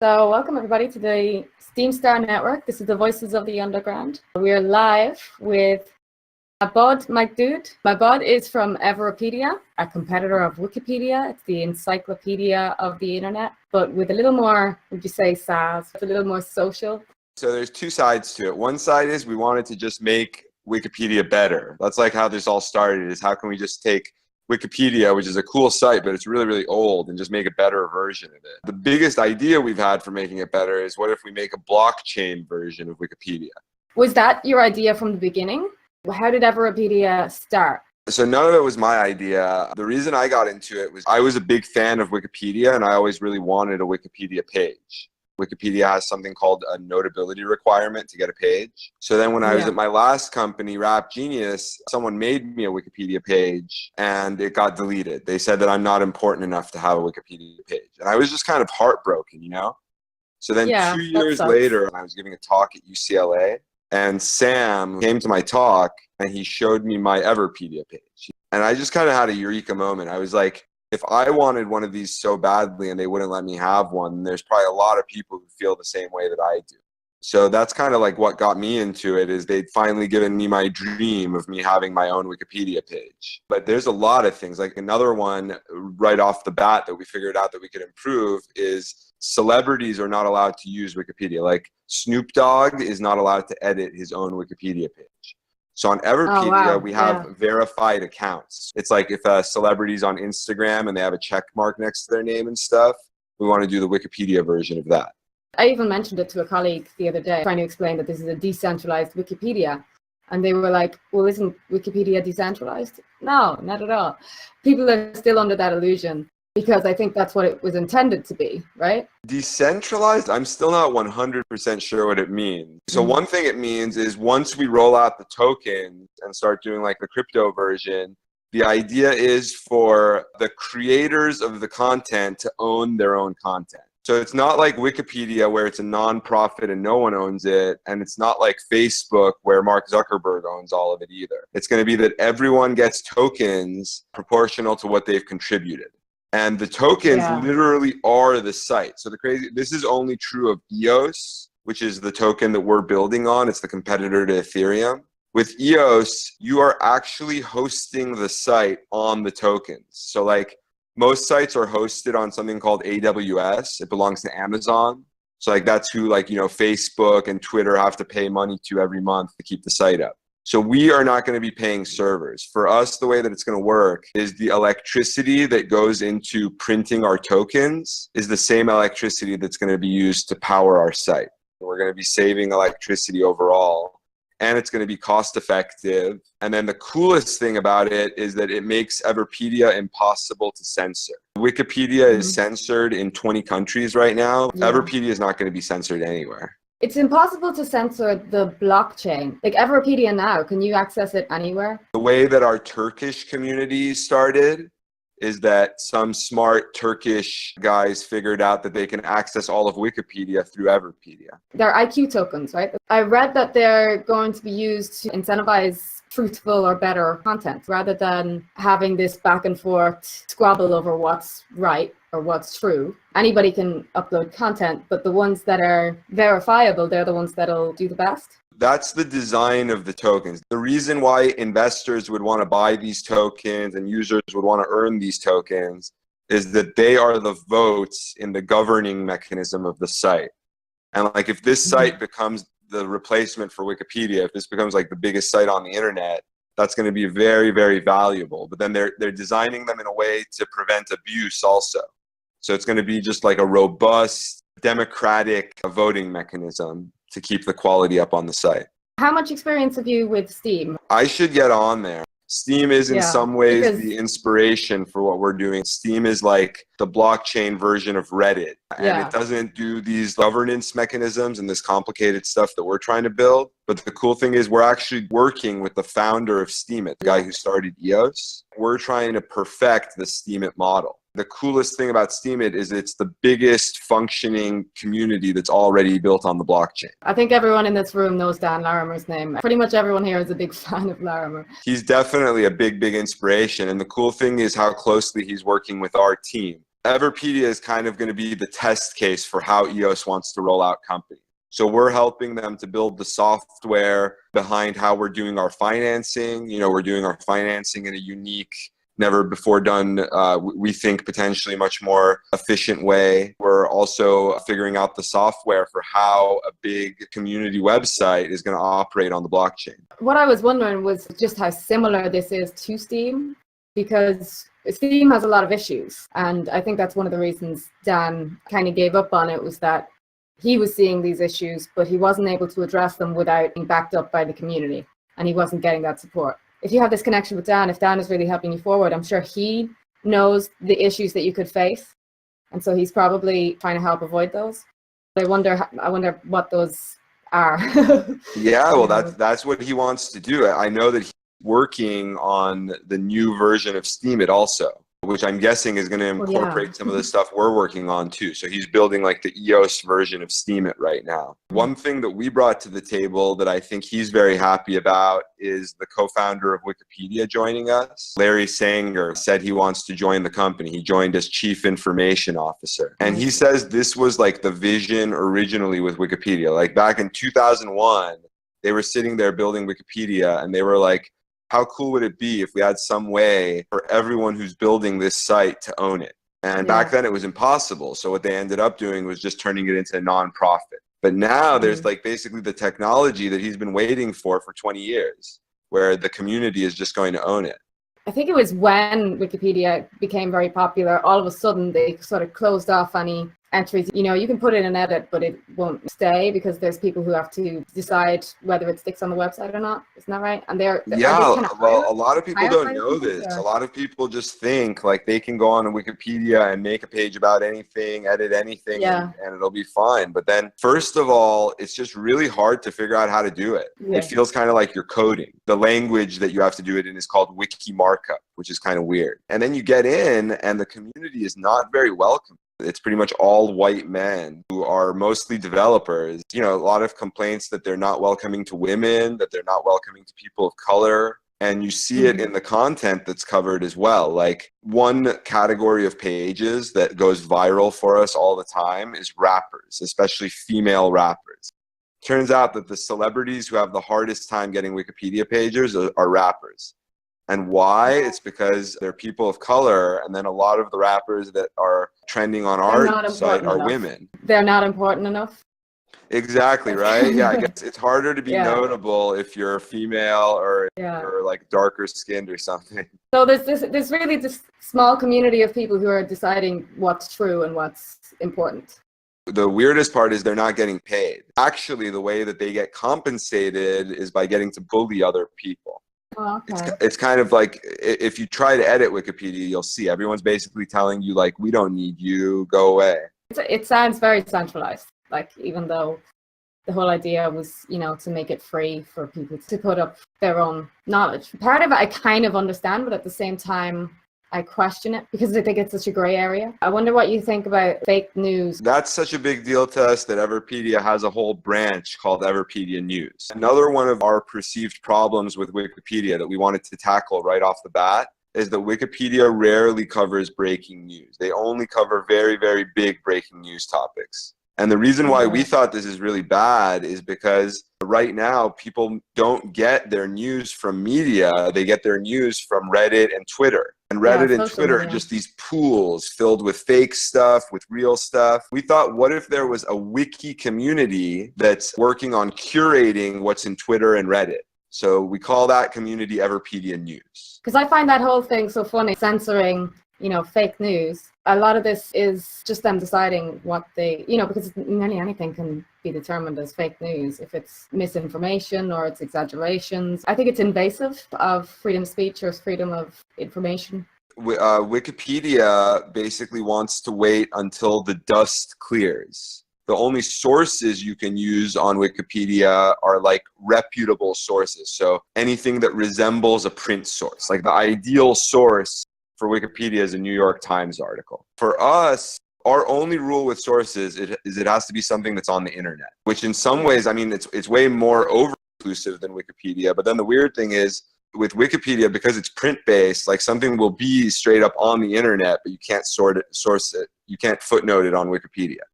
So welcome everybody to the Steam Star Network. This is the Voices of the Underground. We are live with Mahbod. Mahbod is from Everipedia, a competitor of Wikipedia. It's the encyclopedia of the internet, but with a little more, would you say, sass, a little more social? So there's two sides to it. One side is we wanted to just make Wikipedia better. That's like how this all started, is how can we just take Wikipedia, which is a cool site, but it's really, really old, and just make a better version of it. The biggest idea we've had for making it better is what if we make a blockchain version of Wikipedia? Was that your idea from the beginning? How did Everipedia start? So none of it was my idea. The reason I got into it was I was a big fan of Wikipedia, and I always really wanted a Wikipedia page. Wikipedia has something called a notability requirement to get a page. So then when I was at my last company, Rap Genius, someone made me a Wikipedia page and it got deleted. They said that I'm not important enough to have a Wikipedia page. And I was just kind of heartbroken, you know? So then 2 years later, I was giving a talk at UCLA, and Sam came to my talk and he showed me my Everipedia page. And I just kind of had a eureka moment. I was like, if I wanted one of these so badly and they wouldn't let me have one, there's probably a lot of people who feel the same way that I do. So that's kind of like what got me into it, is they'd finally given me my dream of me having my own Wikipedia page. But there's a lot of things. Like another one right off the bat that we figured out that we could improve is celebrities are not allowed to use Wikipedia. Like Snoop Dogg is not allowed to edit his own Wikipedia page. So on Everipedia, we have verified accounts. It's like if a celebrity's on Instagram and they have a check mark next to their name and stuff, we want to do the Wikipedia version of that. I even mentioned it to a colleague the other day, trying to explain that this is a decentralized Wikipedia. And they were like, well, isn't Wikipedia decentralized? No, not at all. People are still under that illusion, because I think that's what it was intended to be, right? Decentralized, I'm still not 100% sure what it means. So one thing it means is once we roll out the tokens and start doing like the crypto version, the idea is for the creators of the content to own their own content. So it's not like Wikipedia where it's a non-profit and no one owns it, and it's not like Facebook where Mark Zuckerberg owns all of it either. It's going to be that everyone gets tokens proportional to what they've contributed. And the tokens literally are the site. So this is only true of EOS, which is the token that we're building on. It's the competitor to Ethereum. With EOS, you are actually hosting the site on the tokens. So like most sites are hosted on something called AWS. It belongs to Amazon. So like that's who Facebook and Twitter have to pay money to every month to keep the site up. So we are not going to be paying servers. For us, the way that it's going to work is the electricity that goes into printing our tokens is the same electricity that's going to be used to power our site. We're going to be saving electricity overall, and it's going to be cost effective. And then the coolest thing about it is that it makes Everipedia impossible to censor. Wikipedia is censored in 20 countries right now. Everipedia is not going to be censored anywhere. It's impossible to censor the blockchain. Like Everipedia now, can you access it anywhere? The way that our Turkish community started is that some smart Turkish guys figured out that they can access all of Wikipedia through Everipedia. They're IQ tokens, right? I read that they're going to be used to incentivize truthful or better content, rather than having this back and forth squabble over what's right or what's true. Anybody can upload content, but the ones that are verifiable, they're the ones that'll do the best. That's the design of the tokens. The reason why investors would want to buy these tokens and users would want to earn these tokens is that they are the votes in the governing mechanism of the site. And like if this site becomes the replacement for Wikipedia, if this becomes like the biggest site on the internet, that's going to be very, very valuable. But then they're designing them in a way to prevent abuse also. So it's going to be just like a robust, democratic voting mechanism to keep the quality up on the site. How much experience have you with Steam? I should get on there. Steam is in some ways the inspiration for what we're doing. Steam is like the blockchain version of Reddit. And it doesn't do these governance mechanisms and this complicated stuff that we're trying to build. But the cool thing is we're actually working with the founder of Steemit, the guy who started EOS. We're trying to perfect the Steemit model. The coolest thing about Steemit is it's the biggest functioning community that's already built on the blockchain. I think everyone in this room knows Dan Larimer's name. Pretty much everyone here is a big fan of Larimer. He's definitely a big, big inspiration. And the cool thing is how closely he's working with our team. Everipedia is kind of going to be the test case for how EOS wants to roll out company. So we're helping them to build the software behind how we're doing our financing. We're doing our financing in a unique, never before done, we think potentially much more efficient way. We're also figuring out the software for how a big community website is going to operate on the blockchain. What I was wondering was just how similar this is to Steam, because Steam has a lot of issues. And I think that's one of the reasons Dan kind of gave up on it, was that he was seeing these issues, but he wasn't able to address them without being backed up by the community. And he wasn't getting that support. If you have this connection with Dan, if Dan is really helping you forward, I'm sure he knows the issues that you could face. And so he's probably trying to help avoid those. But I wonder what those are. Yeah, well, that's what he wants to do. I know that he's working on the new version of Steam it also, which I'm guessing is going to incorporate some of the stuff we're working on too. So he's building like the EOS version of Steam it right now. One thing that we brought to the table that I think he's very happy about is the co-founder of Wikipedia joining us. Larry Sanger said he wants to join the company. He joined as Chief Information Officer. And he says this was like the vision originally with Wikipedia. Like back in 2001, they were sitting there building Wikipedia and they were like, how cool would it be if we had some way for everyone who's building this site to own it? And back then it was impossible. So what they ended up doing was just turning it into a nonprofit. But now there's like basically the technology that he's been waiting for 20 years, where the community is just going to own it. I think it was when Wikipedia became very popular, all of a sudden they sort of closed off any entries. You can put in an edit, but it won't stay because there's people who have to decide whether it sticks on the website or not. Isn't that right? And well, a lot of people don't know this. A lot of people just think like they can go on Wikipedia and make a page about anything, edit anything, and it'll be fine. But then, first of all, it's just really hard to figure out how to do it. It feels kind of like you're coding. The language that you have to do it in is called wiki markup, which is kind of weird. And then you get in, and the community is not very welcome. It's pretty much all white men who are mostly developers. A lot of complaints that they're not welcoming to women, that they're not welcoming to people of color. And you see it in the content that's covered as well. Like one category of pages that goes viral for us all the time is rappers, especially female rappers. Turns out that the celebrities who have the hardest time getting Wikipedia pages are rappers. And why? It's because they're people of color, and then a lot of the rappers that are trending on our site are women. They're not important enough. Exactly, right? Yeah, I guess it's harder to be notable if you're female or you're like darker skinned or something. So there's really this small community of people who are deciding what's true and what's important. The weirdest part is they're not getting paid. Actually, the way that they get compensated is by getting to bully other people. Oh, okay. It's kind of like if you try to edit Wikipedia, you'll see everyone's basically telling you like, we don't need you, go away. It sounds very centralized, like even though the whole idea was, to make it free for people to put up their own knowledge. Part of it I kind of understand, but at the same time, I question it because I think it's such a gray area. I wonder what you think about fake news. That's such a big deal to us that Everipedia has a whole branch called Everipedia News. Another one of our perceived problems with Wikipedia that we wanted to tackle right off the bat is that Wikipedia rarely covers breaking news. They only cover very, very big breaking news topics. And the reason why we thought this is really bad is because right now people don't get their news from media. They get their news from Reddit and Twitter. And Reddit and Twitter are just these pools filled with fake stuff, with real stuff. We thought, what if there was a wiki community that's working on curating what's in Twitter and Reddit? So we call that community Everipedia News. Because I find that whole thing so funny, censoring fake news. A lot of this is just them deciding what they, because nearly anything can be determined as fake news if it's misinformation or it's exaggerations. I think it's invasive of freedom of speech or freedom of information. Wikipedia basically wants to wait until the dust clears. The only sources you can use on Wikipedia are like reputable sources. So anything that resembles a print source, like the ideal source for Wikipedia is a New York Times article. For us, our only rule with sources is it has to be something that's on the internet, which in some ways, I mean, it's way more over-inclusive than Wikipedia. But then the weird thing is with Wikipedia, because it's print-based, like something will be straight up on the internet, but you can't source it. You can't footnote it on Wikipedia.